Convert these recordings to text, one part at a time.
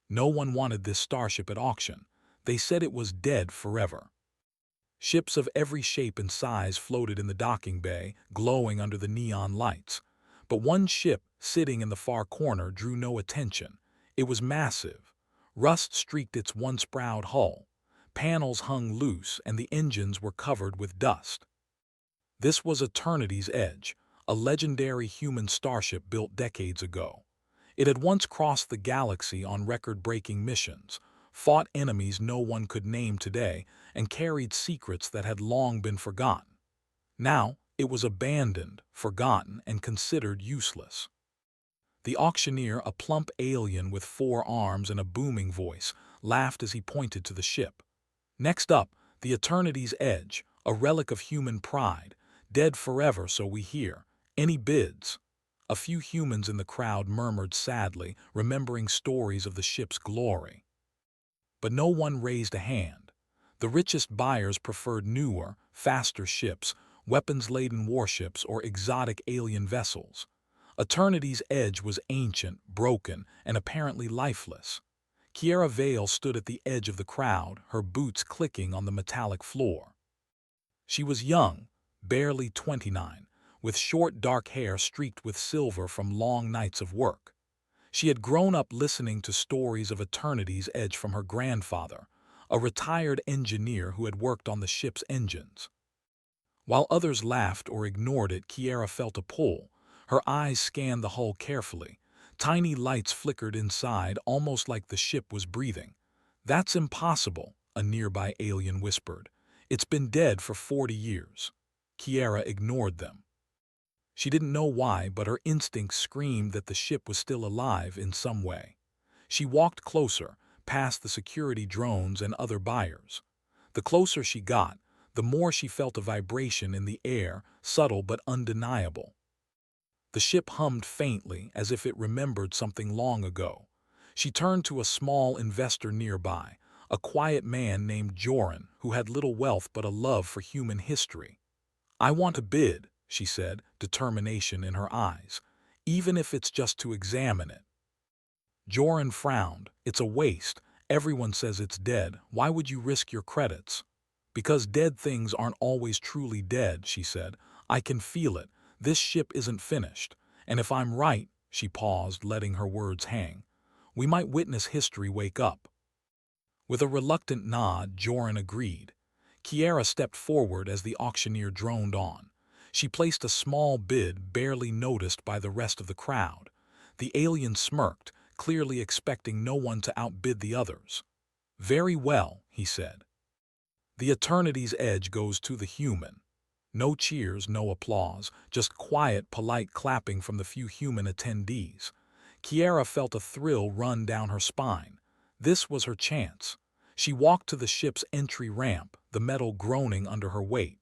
No one wanted this starship at auction. They said it was dead forever. Ships of every shape and size floated in the docking bay, glowing under the neon lights. But one ship, sitting in the far corner, drew no attention. It was massive. Rust streaked its once proud hull. Panels hung loose, and the engines were covered with dust. This was Eternity's Edge, a legendary human starship built decades ago. It had once crossed the galaxy on record-breaking missions, fought enemies no one could name today, and carried secrets that had long been forgotten. Now, it was abandoned, forgotten, and considered useless. The auctioneer, a plump alien with 4 arms and a booming voice, laughed as he pointed to the ship. Next up, the Eternity's Edge, a relic of human pride, dead forever, so we hear. Any bids? A few humans in the crowd murmured sadly, remembering stories of the ship's glory. But no one raised a hand. The richest buyers preferred newer, faster ships, weapons-laden warships, or exotic alien vessels. Eternity's Edge was ancient, broken, and apparently lifeless. Kiera Vale stood at the edge of the crowd, her boots clicking on the metallic floor. She was young, barely 29, with short dark hair streaked with silver from long nights of work. She had grown up listening to stories of Eternity's Edge from her grandfather, a retired engineer who had worked on the ship's engines. While others laughed or ignored it, Kiera felt a pull. Her eyes scanned the hull carefully. Tiny lights flickered inside, almost like the ship was breathing. "That's impossible," a nearby alien whispered. "It's been dead for 40 years. Kiera ignored them. She didn't know why, but her instincts screamed that the ship was still alive in some way. She walked closer, past the security drones and other buyers. The closer she got, the more she felt a vibration in the air, subtle but undeniable. The ship hummed faintly, as if it remembered something long ago. She turned to a small investor nearby, a quiet man named Joran, who had little wealth but a love for human history. "I want to bid," she said, determination in her eyes, "even if it's just to examine it." Joran frowned. "It's a waste. Everyone says it's dead. Why would you risk your credits?" "Because dead things aren't always truly dead," she said. "I can feel it. This ship isn't finished. And if I'm right," she paused, letting her words hang, "we might witness history wake up." With a reluctant nod, Joran agreed. Kiera stepped forward as the auctioneer droned on. She placed a small bid, barely noticed by the rest of the crowd. The alien smirked, clearly expecting no one to outbid the others. "Very well," he said. "The Eternity's Edge goes to the human." No cheers, no applause, just quiet, polite clapping from the few human attendees. Kiera felt a thrill run down her spine. This was her chance. She walked to the ship's entry ramp, the metal groaning under her weight.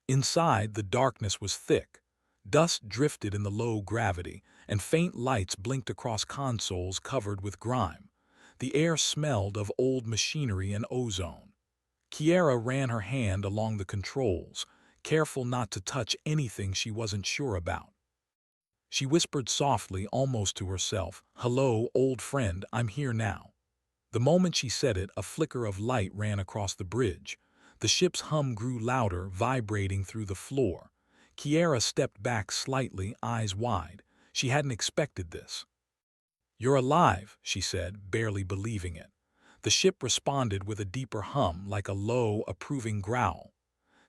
Inside, the darkness was thick. Dust drifted in the low gravity, and faint lights blinked across consoles covered with grime. The air smelled of old machinery and ozone. Kiera ran her hand along the controls, careful not to touch anything she wasn't sure about. She whispered softly, almost to herself, "Hello, old friend, I'm here now." The moment she said it, a flicker of light ran across the bridge. The ship's hum grew louder, vibrating through the floor. Kiera stepped back slightly, eyes wide. She hadn't expected this. "You're alive," she said, barely believing it. The ship responded with a deeper hum, like a low, approving growl.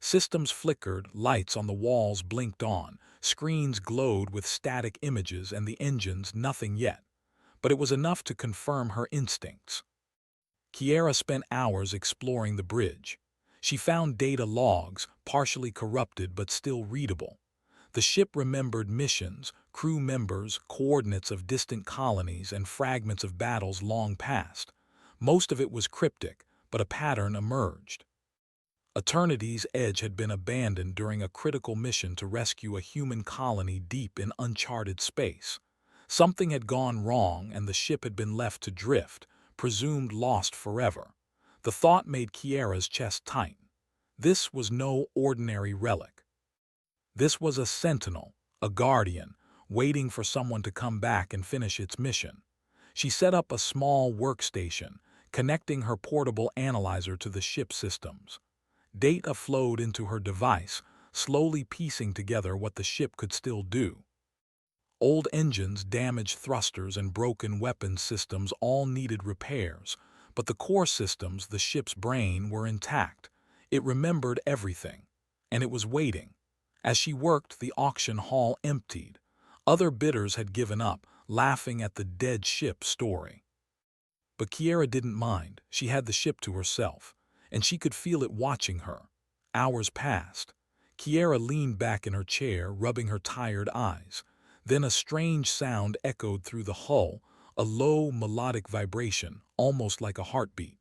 Systems flickered, lights on the walls blinked on, screens glowed with static images, and the engines nothing yet. But it was enough to confirm her instincts. Kiera spent hours exploring the bridge. She found data logs, partially corrupted but still readable. The ship remembered missions, crew members, coordinates of distant colonies, and fragments of battles long past. Most of it was cryptic, but a pattern emerged. Eternity's Edge had been abandoned during a critical mission to rescue a human colony deep in uncharted space. Something had gone wrong and the ship had been left to drift, presumed lost forever. The thought made Kiera's chest tighten. This was no ordinary relic. This was a sentinel, a guardian, waiting for someone to come back and finish its mission. She set up a small workstation, connecting her portable analyzer to the ship's systems. Data flowed into her device, slowly piecing together what the ship could still do. Old engines, damaged thrusters, and broken weapons systems all needed repairs, but the core systems, the ship's brain, were intact. It remembered everything, and it was waiting. As she worked, the auction hall emptied. Other bidders had given up, laughing at the dead ship story. But Kiera didn't mind. She had the ship to herself, and she could feel it watching her. Hours passed. Kiera leaned back in her chair, rubbing her tired eyes. Then a strange sound echoed through the hull, a low, melodic vibration, almost like a heartbeat.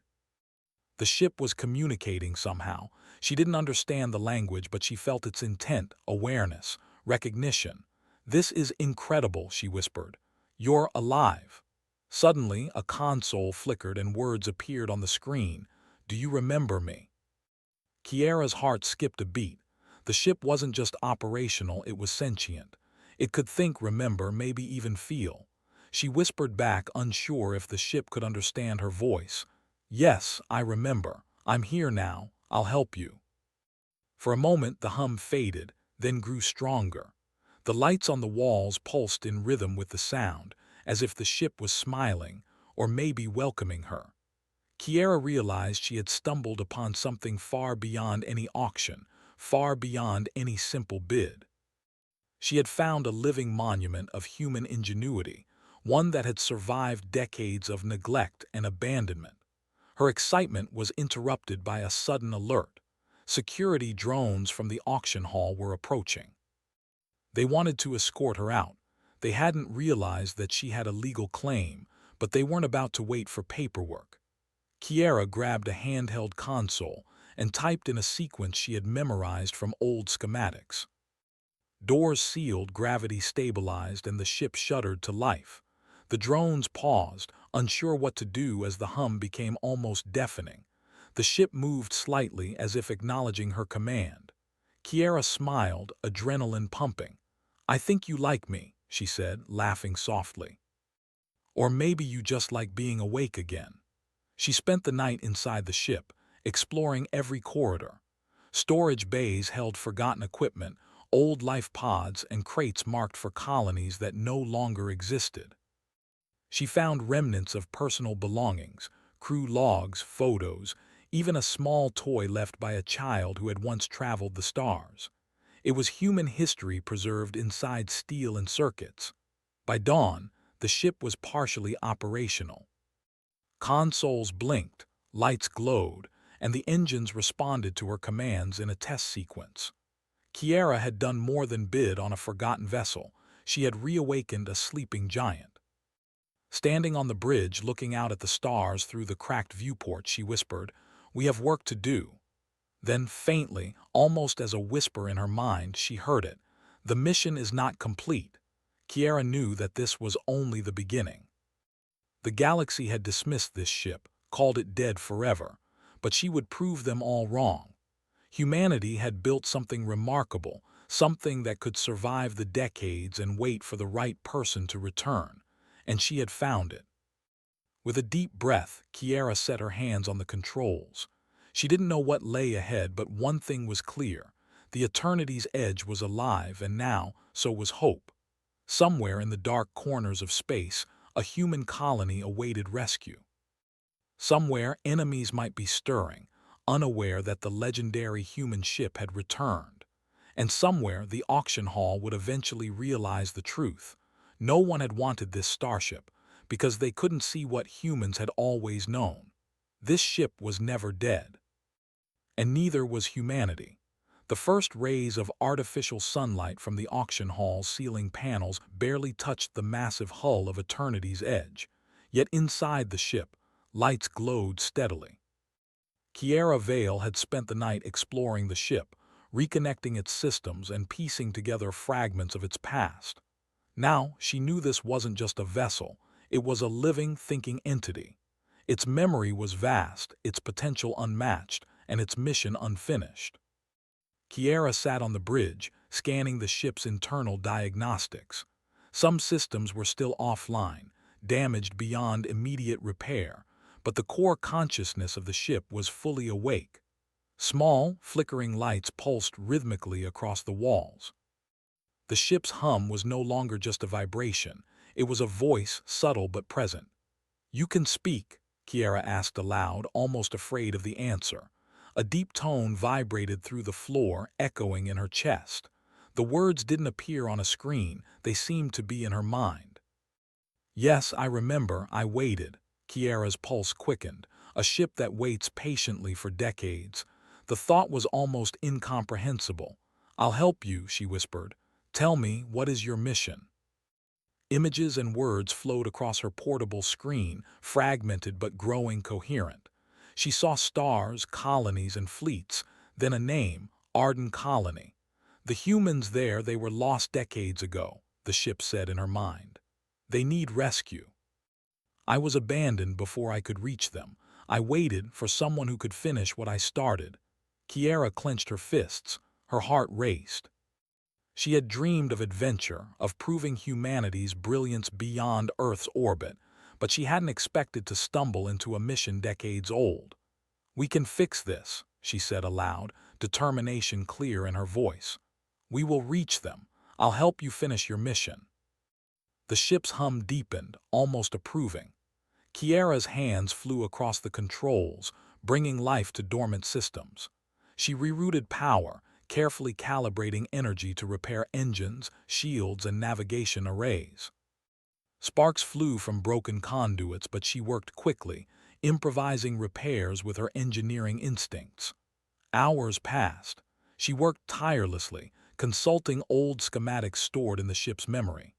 The ship was communicating somehow. She didn't understand the language, but she felt its intent, awareness, recognition. "This is incredible," she whispered. "You're alive." Suddenly, a console flickered and words appeared on the screen. "Do you remember me?" Kiera's heart skipped a beat. The ship wasn't just operational, it was sentient. It could think, remember, maybe even feel. She whispered back, unsure if the ship could understand her voice. "Yes, I remember. I'm here now. I'll help you." For a moment the hum faded, then grew stronger. The lights on the walls pulsed in rhythm with the sound, as if the ship was smiling, or maybe welcoming her. Kiera realized she had stumbled upon something far beyond any auction, far beyond any simple bid. She had found a living monument of human ingenuity, one that had survived decades of neglect and abandonment. Her excitement was interrupted by a sudden alert. Security drones from the auction hall were approaching. They wanted to escort her out. They hadn't realized that she had a legal claim, but they weren't about to wait for paperwork. Kiera grabbed a handheld console and typed in a sequence she had memorized from old schematics. Doors sealed, gravity stabilized, and the ship shuddered to life. The drones paused, unsure what to do as the hum became almost deafening. The ship moved slightly as if acknowledging her command. Kiera smiled, adrenaline pumping. "I think you like me," she said, laughing softly. "Or maybe you just like being awake again." She spent the night inside the ship, exploring every corridor. Storage bays held forgotten equipment, old life pods, and crates marked for colonies that no longer existed. She found remnants of personal belongings, crew logs, photos, even a small toy left by a child who had once traveled the stars. It was human history preserved inside steel and circuits. By dawn, the ship was partially operational. Consoles blinked, lights glowed, and the engines responded to her commands in a test sequence. Kiera had done more than bid on a forgotten vessel. She had reawakened a sleeping giant. Standing on the bridge, looking out at the stars through the cracked viewport, she whispered, "We have work to do." Then, faintly, almost as a whisper in her mind, she heard it. "The mission is not complete." Kiera knew that this was only the beginning. The galaxy had dismissed this ship, called it dead forever, but she would prove them all wrong. Humanity had built something remarkable, something that could survive the decades and wait for the right person to return, and she had found it. With a deep breath, Kiera set her hands on the controls. She didn't know what lay ahead, but one thing was clear. The Eternity's edge was alive, and now, so was hope. Somewhere in the dark corners of space, a human colony awaited rescue. Somewhere, enemies might be stirring, unaware that the legendary human ship had returned. And somewhere, the auction hall would eventually realize the truth. No one had wanted this starship, because they couldn't see what humans had always known. This ship was never dead. And neither was humanity. The first rays of artificial sunlight from the auction hall's ceiling panels barely touched the massive hull of Eternity's edge. Yet inside the ship, lights glowed steadily. Kiera Vale had spent the night exploring the ship, reconnecting its systems and piecing together fragments of its past. Now, she knew this wasn't just a vessel, it was a living, thinking entity. Its memory was vast, its potential unmatched, and its mission unfinished. Kiera sat on the bridge, scanning the ship's internal diagnostics. Some systems were still offline, damaged beyond immediate repair, but the core consciousness of the ship was fully awake. Small, flickering lights pulsed rhythmically across the walls. The ship's hum was no longer just a vibration. It was a voice, subtle but present. "You can speak," Kiera asked aloud, almost afraid of the answer. A deep tone vibrated through the floor, echoing in her chest. The words didn't appear on a screen, they seemed to be in her mind. "Yes, I remember, I waited." Kiera's pulse quickened. "A ship that waits patiently for decades." The thought was almost incomprehensible. "I'll help you," she whispered. "Tell me, what is your mission?" Images and words flowed across her portable screen, fragmented but growing coherent. She saw stars, colonies, and fleets, then a name, Arden Colony. "The humans there, they were lost decades ago," the ship said in her mind. "They need rescue. I was abandoned before I could reach them. I waited for someone who could finish what I started." Kiera clenched her fists. Her heart raced. She had dreamed of adventure, of proving humanity's brilliance beyond Earth's orbit, but she hadn't expected to stumble into a mission decades old. "We can fix this," she said aloud, determination clear in her voice. "We will reach them. I'll help you finish your mission." The ship's hum deepened, almost approving. Kiera's hands flew across the controls, bringing life to dormant systems. She rerouted power, carefully calibrating energy to repair engines, shields, and navigation arrays. Sparks flew from broken conduits, but she worked quickly, improvising repairs with her engineering instincts. Hours passed. She worked tirelessly, consulting old schematics stored in the ship's memory.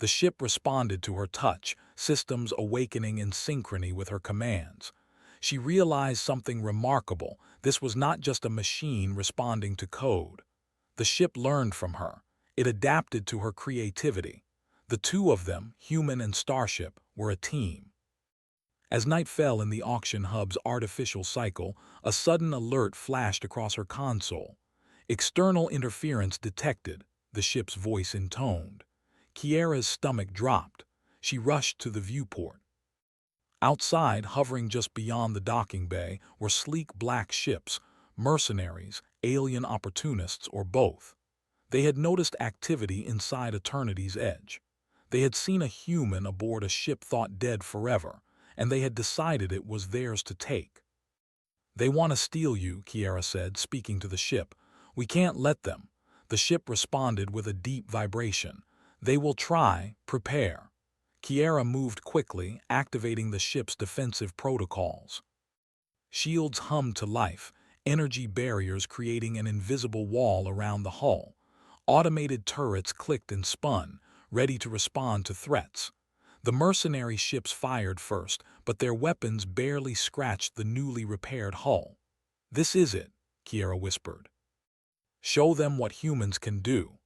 The ship responded to her touch, systems awakening in synchrony with her commands. She realized something remarkable. This was not just a machine responding to code. The ship learned from her. It adapted to her creativity. The two of them, human and Starship, were a team. As night fell in the auction hub's artificial cycle, a sudden alert flashed across her console. "External interference detected," the ship's voice intoned. Kiera's stomach dropped. She rushed to the viewport. Outside, hovering just beyond the docking bay, were sleek black ships, mercenaries, alien opportunists, or both. They had noticed activity inside Eternity's edge. They had seen a human aboard a ship thought dead forever, and they had decided it was theirs to take. "They want to steal you," Kiera said, speaking to the ship. "We can't let them." The ship responded with a deep vibration. "They will try. Prepare." Kiera moved quickly, activating the ship's defensive protocols. Shields hummed to life, energy barriers creating an invisible wall around the hull. Automated turrets clicked and spun, ready to respond to threats. The mercenary ships fired first, but their weapons barely scratched the newly repaired hull. "This is it," Kiera whispered. "Show them what humans can do."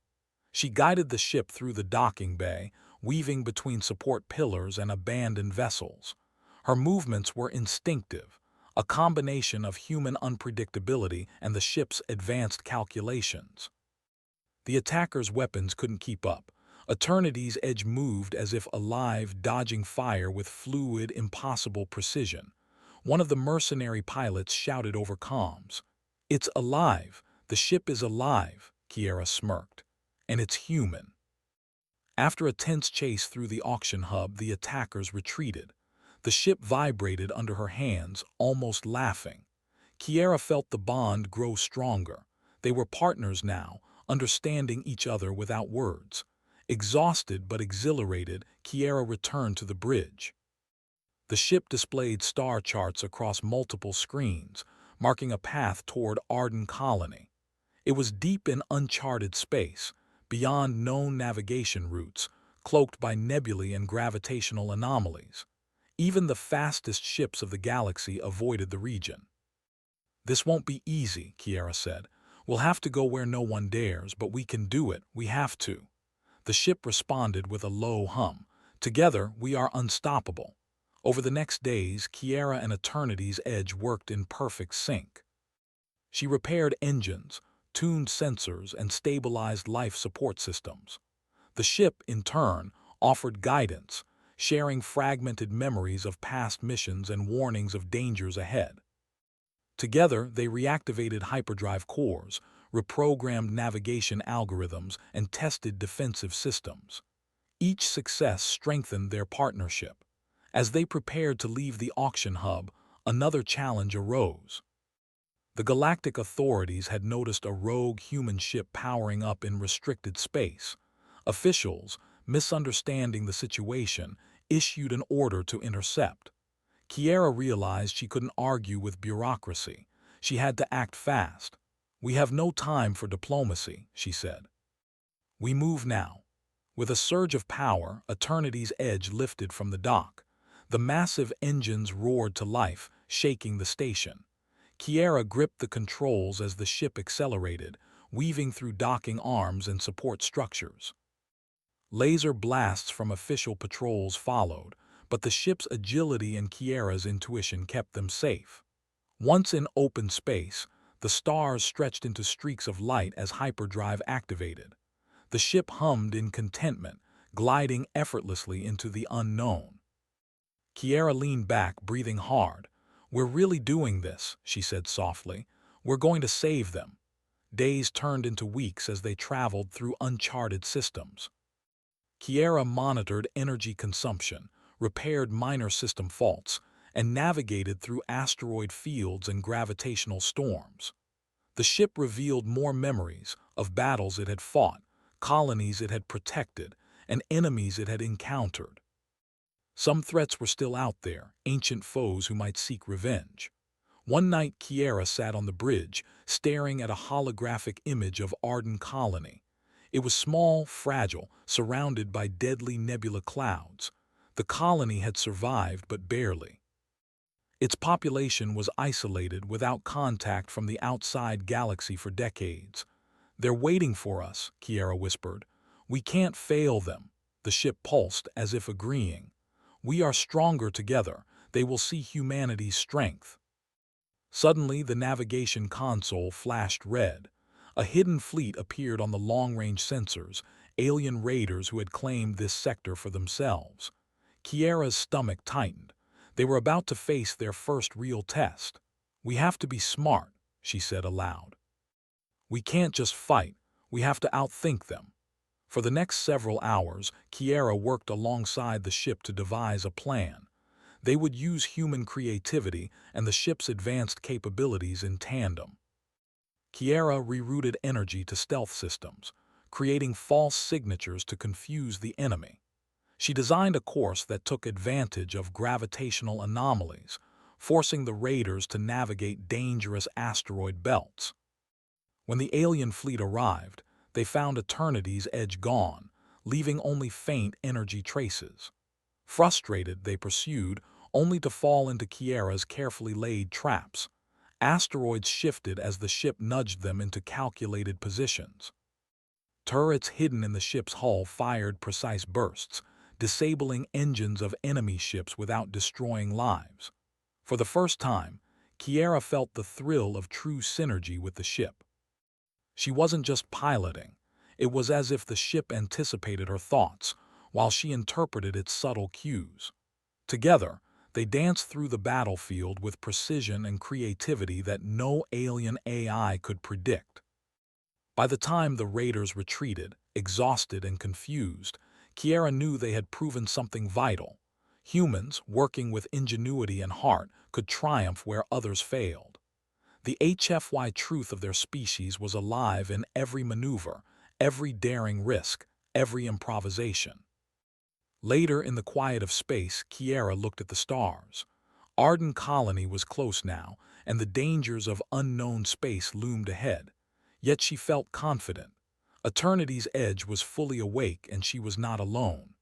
She guided the ship through the docking bay, weaving between support pillars and abandoned vessels. Her movements were instinctive, a combination of human unpredictability and the ship's advanced calculations. The attackers' weapons couldn't keep up. Eternity's edge moved as if alive, dodging fire with fluid, impossible precision. One of the mercenary pilots shouted over comms. "It's alive! The ship is alive!" Kiera smirked. "And it's human." After a tense chase through the auction hub, the attackers retreated. The ship vibrated under her hands, almost laughing. Kiera felt the bond grow stronger. They were partners now, understanding each other without words. Exhausted but exhilarated, Kiera returned to the bridge. The ship displayed star charts across multiple screens, marking a path toward Arden Colony. It was deep in uncharted space, beyond known navigation routes, cloaked by nebulae and gravitational anomalies. Even the fastest ships of the galaxy avoided the region. "This won't be easy," Kiera said. "We'll have to go where no one dares, but we can do it. We have to." The ship responded with a low hum. "Together, we are unstoppable." Over the next days, Kiera and Eternity's edge worked in perfect sync. She repaired engines, tuned sensors, and stabilized life support systems. The ship, in turn, offered guidance, sharing fragmented memories of past missions and warnings of dangers ahead. Together, they reactivated hyperdrive cores, reprogrammed navigation algorithms, and tested defensive systems. Each success strengthened their partnership. As they prepared to leave the auction hub, another challenge arose. The Galactic authorities had noticed a rogue human ship powering up in restricted space. Officials, misunderstanding the situation, issued an order to intercept. Kiera realized she couldn't argue with bureaucracy. She had to act fast. "We have no time for diplomacy," she said. "We move now." With a surge of power, Eternity's Edge lifted from the dock. The massive engines roared to life, shaking the station. Kiera gripped the controls as the ship accelerated, weaving through docking arms and support structures. Laser blasts from official patrols followed, but the ship's agility and Kiera's intuition kept them safe. Once in open space, the stars stretched into streaks of light as hyperdrive activated. The ship hummed in contentment, gliding effortlessly into the unknown. Kiera leaned back, breathing hard. "We're really doing this," she said softly. "We're going to save them." Days turned into weeks as they traveled through uncharted systems. Kiera monitored energy consumption, repaired minor system faults, and navigated through asteroid fields and gravitational storms. The ship revealed more memories of battles it had fought, colonies it had protected, and enemies it had encountered. Some threats were still out there, ancient foes who might seek revenge. One night Kiera sat on the bridge, staring at a holographic image of Arden Colony. It was small, fragile, surrounded by deadly nebula clouds. The colony had survived, but barely. Its population was isolated, without contact from the outside galaxy for decades. "They're waiting for us," Kiera whispered. "We can't fail them." The ship pulsed, as if agreeing. "We are stronger together. They will see humanity's strength." Suddenly, the navigation console flashed red. A hidden fleet appeared on the long-range sensors, alien raiders who had claimed this sector for themselves. Kiera's stomach tightened. They were about to face their first real test. "We have to be smart," she said aloud. "We can't just fight. We have to outthink them." For the next several hours, Kiera worked alongside the ship to devise a plan. They would use human creativity and the ship's advanced capabilities in tandem. Kiera rerouted energy to stealth systems, creating false signatures to confuse the enemy. She designed a course that took advantage of gravitational anomalies, forcing the raiders to navigate dangerous asteroid belts. When the alien fleet arrived, they found Eternity's Edge gone, leaving only faint energy traces. Frustrated, they pursued, only to fall into Kiera's carefully laid traps. Asteroids shifted as the ship nudged them into calculated positions. Turrets hidden in the ship's hull fired precise bursts, disabling engines of enemy ships without destroying lives. For the first time, Kiera felt the thrill of true synergy with the ship. She wasn't just piloting. It was as if the ship anticipated her thoughts, while she interpreted its subtle cues. Together, they danced through the battlefield with precision and creativity that no alien AI could predict. By the time the raiders retreated, exhausted and confused, Kiera knew they had proven something vital. Humans, working with ingenuity and heart, could triumph where others failed. The HFY truth of their species was alive in every maneuver, every daring risk, every improvisation. Later, in the quiet of space, Kiera looked at the stars. Arden Colony was close now, and the dangers of unknown space loomed ahead. Yet she felt confident. Eternity's Edge was fully awake, and she was not alone.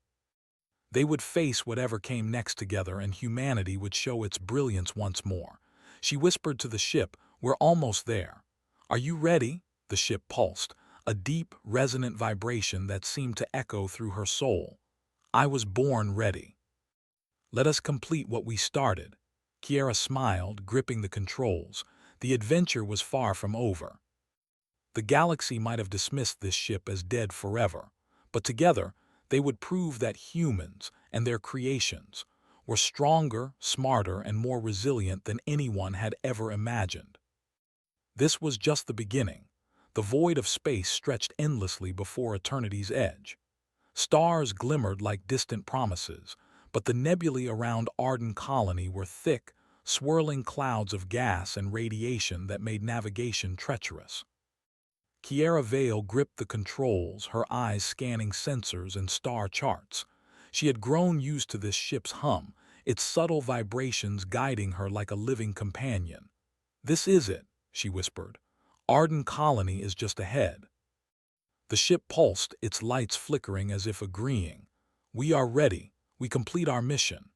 They would face whatever came next together, and humanity would show its brilliance once more. She whispered to the ship, "We're almost there." "Are you ready?" The ship pulsed, a deep, resonant vibration that seemed to echo through her soul. "I was born ready." "Let us complete what we started." Kiera smiled, gripping the controls. The adventure was far from over. The galaxy might have dismissed this ship as dead forever, but together They would prove that humans and their creations were stronger, smarter, and more resilient than anyone had ever imagined. This was just the beginning. The void of space stretched endlessly before eternity's edge. Stars glimmered like distant promises, but the nebulae around Arden Colony were thick, swirling clouds of gas and radiation that made navigation treacherous. Kiera Vale gripped the controls, her eyes scanning sensors and star charts. She had grown used to this ship's hum, its subtle vibrations guiding her like a living companion. "This is it," she whispered. "Arden Colony is just ahead." The ship pulsed, its lights flickering as if agreeing. "We are ready. We complete our mission."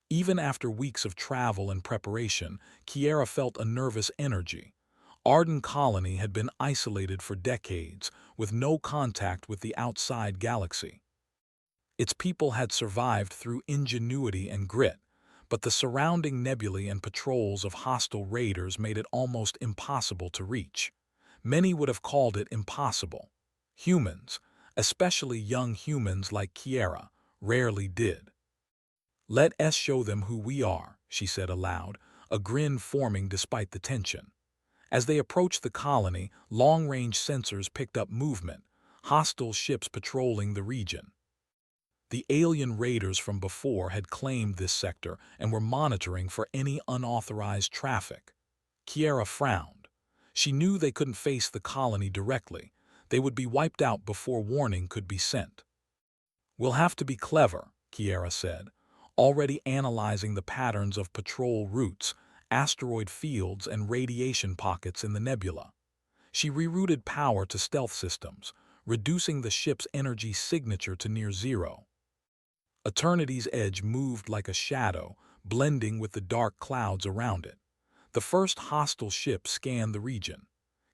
Even after weeks of travel and preparation, Kiera felt a nervous energy. Arden Colony had been isolated for decades, with no contact with the outside galaxy. Its people had survived through ingenuity and grit, but the surrounding nebulae and patrols of hostile raiders made it almost impossible to reach. Many would have called it impossible. Humans, especially young humans like Kiera, rarely did. "Let us show them who we are," she said aloud, a grin forming despite the tension. As they approached the colony, long-range sensors picked up movement, hostile ships patrolling the region. The alien raiders from before had claimed this sector and were monitoring for any unauthorized traffic. Kiera frowned. She knew they couldn't face the colony directly. They would be wiped out before warning could be sent. "We'll have to be clever," Kiera said, already analyzing the patterns of patrol routes, asteroid fields, and radiation pockets in the nebula. She rerouted power to stealth systems, reducing the ship's energy signature to near zero. Eternity's edge moved like a shadow, blending with the dark clouds around it. The first hostile ship scanned the region.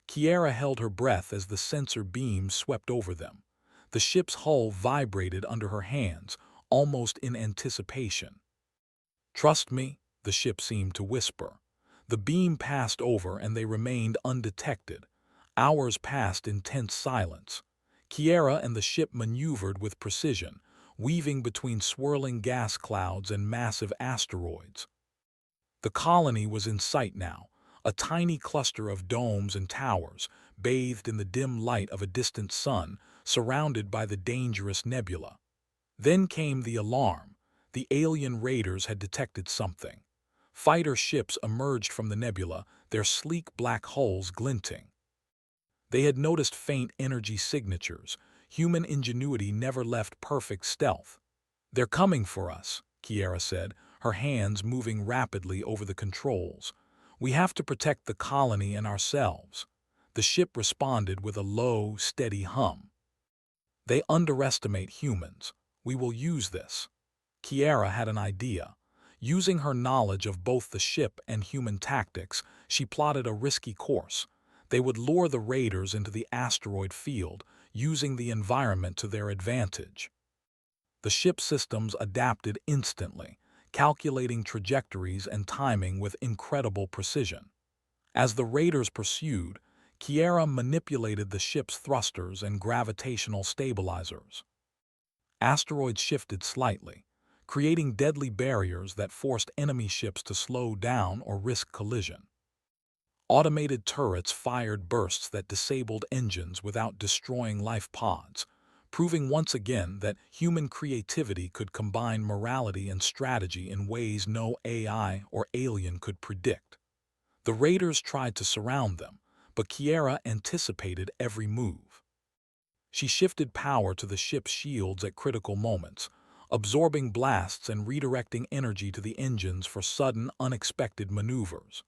Kiera held her breath as the sensor beams swept over them. The ship's hull vibrated under her hands, almost in anticipation. "Trust me," the ship seemed to whisper. The beam passed over and they remained undetected. Hours passed in tense silence. Kiera and the ship maneuvered with precision, weaving between swirling gas clouds and massive asteroids. The colony was in sight now, a tiny cluster of domes and towers, bathed in the dim light of a distant sun, surrounded by the dangerous nebula. Then came the alarm. The alien raiders had detected something. Fighter ships emerged from the nebula, their sleek black hulls glinting. They had noticed faint energy signatures. Human ingenuity never left perfect stealth. "They're coming for us," Kiera said, her hands moving rapidly over the controls. "We have to protect the colony and ourselves." The ship responded with a low, steady hum. "They underestimate humans. We will use this." Kiera had an idea. Using her knowledge of both the ship and human tactics, she plotted a risky course. They would lure the raiders into the asteroid field, using the environment to their advantage. The ship systems adapted instantly, calculating trajectories and timing with incredible precision. As the raiders pursued, Kiera manipulated the ship's thrusters and gravitational stabilizers. Asteroids shifted slightly, creating deadly barriers that forced enemy ships to slow down or risk collision. Automated turrets fired bursts that disabled engines without destroying life pods, proving once again that human creativity could combine morality and strategy in ways no AI or alien could predict. The raiders tried to surround them, but Kiera anticipated every move. She shifted power to the ship's shields at critical moments, absorbing blasts and redirecting energy to the engines for sudden, unexpected maneuvers.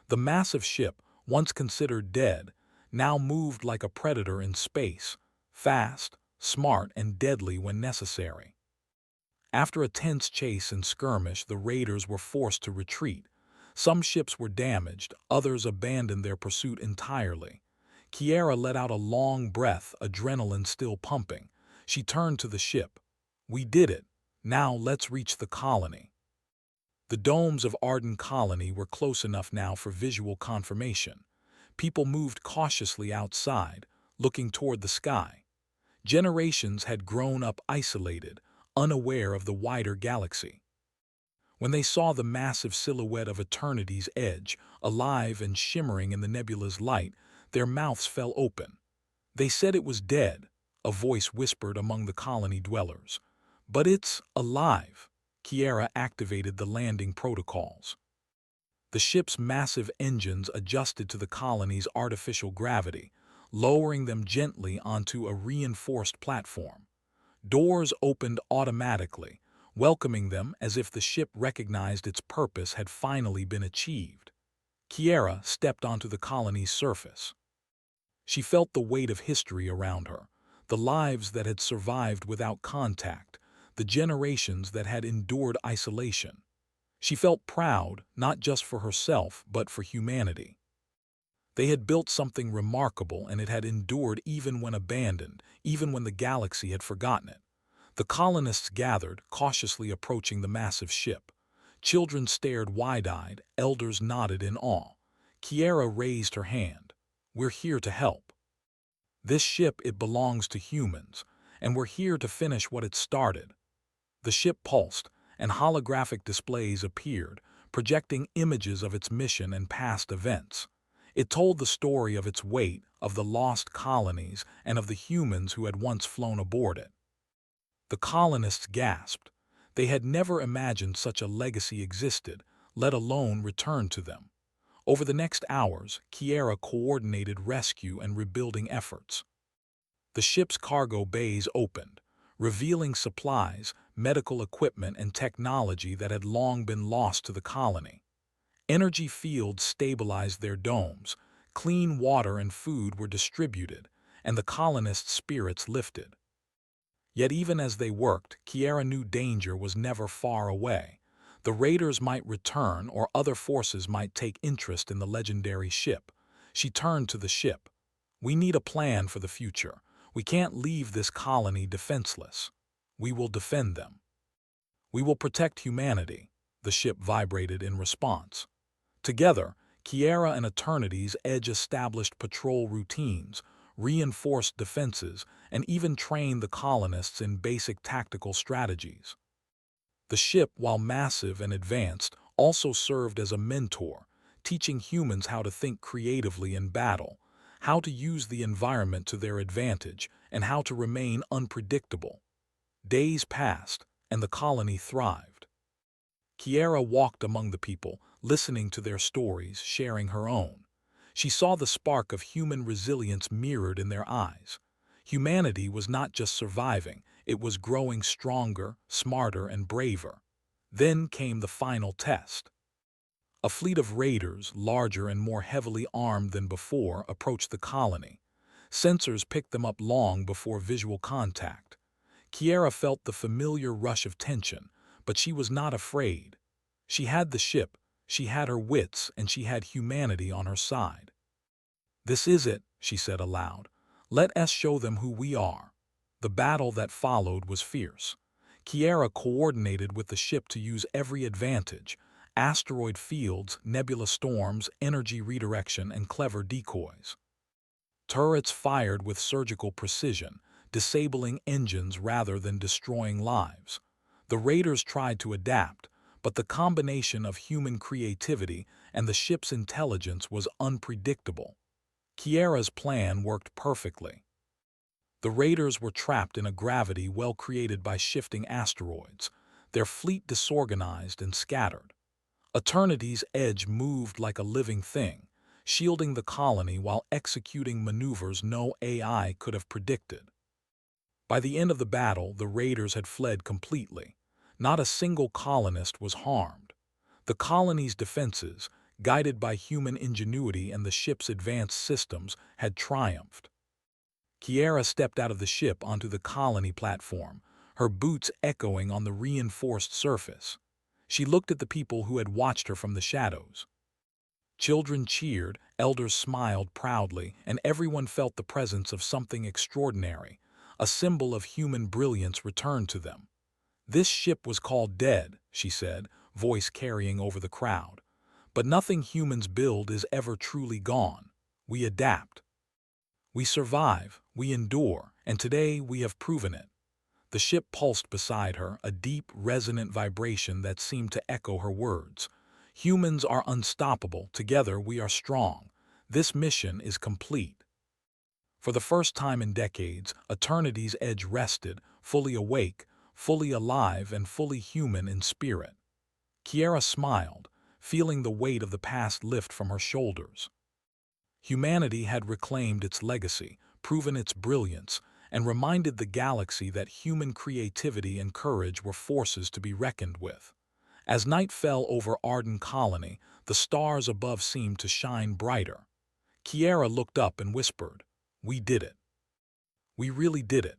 The massive ship, once considered dead, now moved like a predator in space, fast, smart, and deadly when necessary. After a tense chase and skirmish, the raiders were forced to retreat. Some ships were damaged, others abandoned their pursuit entirely. Kiera let out a long breath, adrenaline still pumping. She turned to the ship. "We did it. Now let's reach the colony." The domes of Arden Colony were close enough now for visual confirmation. People moved cautiously outside, looking toward the sky. Generations had grown up isolated, unaware of the wider galaxy. When they saw the massive silhouette of eternity's edge, alive and shimmering in the nebula's light, their mouths fell open. They said it was dead, a voice whispered among the colony dwellers. But it's alive. Kiera activated the landing protocols. The ship's massive engines adjusted to the colony's artificial gravity, lowering them gently onto a reinforced platform. Doors opened automatically, welcoming them as if the ship recognized its purpose had finally been achieved. Kiera stepped onto the colony's surface. She felt the weight of history around her, the lives that had survived without contact, the generations that had endured isolation. She felt proud, not just for herself, but for humanity. They had built something remarkable, and it had endured even when abandoned, even when the galaxy had forgotten it. The colonists gathered, cautiously approaching the massive ship. Children stared wide-eyed, elders nodded in awe. Kiera raised her hand. "We're here to help. This ship, it belongs to humans, and we're here to finish what it started." The ship pulsed, and holographic displays appeared, projecting images of its mission and past events. It told the story of its weight, of the lost colonies, and of the humans who had once flown aboard it. The colonists gasped. They had never imagined such a legacy existed, let alone returned to them. Over the next hours, Kiera coordinated rescue and rebuilding efforts. The ship's cargo bays opened, revealing supplies, medical equipment, and technology that had long been lost to the colony. Energy fields stabilized their domes, clean water and food were distributed, and the colonists' spirits lifted. Yet even as they worked, Kiera knew danger was never far away. The raiders might return, or other forces might take interest in the legendary ship. She turned to the ship. "We need a plan for the future. We can't leave this colony defenseless. We will defend them. We will protect humanity." The ship vibrated in response. Together, Kiera and Eternity's Edge established patrol routines, reinforced defenses, and even trained the colonists in basic tactical strategies. The ship, while massive and advanced, also served as a mentor, teaching humans how to think creatively in battle, how to use the environment to their advantage, and how to remain unpredictable. Days passed, and the colony thrived. Kiera walked among the people, listening to their stories, sharing her own. She saw the spark of human resilience mirrored in their eyes. Humanity was not just surviving, it was growing stronger, smarter, and braver. Then came the final test. A fleet of raiders, larger and more heavily armed than before, approached the colony. Sensors picked them up long before visual contact. Kiera felt the familiar rush of tension, but she was not afraid. She had the ship, she had her wits, and she had humanity on her side. "This is it," she said aloud. "Let us show them who we are." The battle that followed was fierce. Kiera coordinated with the ship to use every advantage: asteroid fields, nebula storms, energy redirection, and clever decoys. Turrets fired with surgical precision, disabling engines rather than destroying lives. The raiders tried to adapt, but the combination of human creativity and the ship's intelligence was unpredictable. Kiera's plan worked perfectly. The raiders were trapped in a gravity well created by shifting asteroids, their fleet disorganized and scattered. Eternity's Edge moved like a living thing, shielding the colony while executing maneuvers no AI could have predicted. By the end of the battle, the raiders had fled completely. Not a single colonist was harmed. The colony's defenses, guided by human ingenuity and the ship's advanced systems, had triumphed. Kiera stepped out of the ship onto the colony platform, her boots echoing on the reinforced surface. She looked at the people who had watched her from the shadows. Children cheered, elders smiled proudly, and everyone felt the presence of something extraordinary. A symbol of human brilliance returned to them. "This ship was called dead," she said, voice carrying over the crowd. "But nothing humans build is ever truly gone. We adapt. We survive, we endure, and today we have proven it. The ship pulsed beside her, a deep, resonant vibration that seemed to echo her words. Humans are unstoppable, together we are strong. This mission is complete. For the first time in decades, Eternity's edge rested, fully awake, fully alive, and fully human in spirit. Kiera smiled, feeling the weight of the past lift from her shoulders. Humanity had reclaimed its legacy, proven its brilliance, and reminded the galaxy that human creativity and courage were forces to be reckoned with. As night fell over Arden Colony, the stars above seemed to shine brighter. Kiera looked up and whispered, "We did it. We really did it."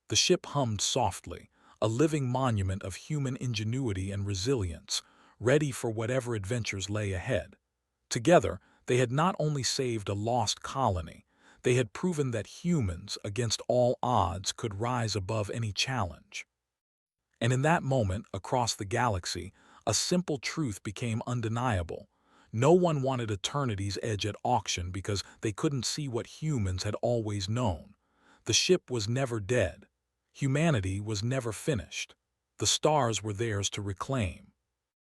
The ship hummed softly, a living monument of human ingenuity and resilience, ready for whatever adventures lay ahead. Together, they had not only saved a lost colony, they had proven that humans, against all odds, could rise above any challenge. And in that moment, across the galaxy, a simple truth became undeniable. No one wanted Eternity's edge at auction because they couldn't see what humans had always known. The ship was never dead. Humanity was never finished. The stars were theirs to reclaim.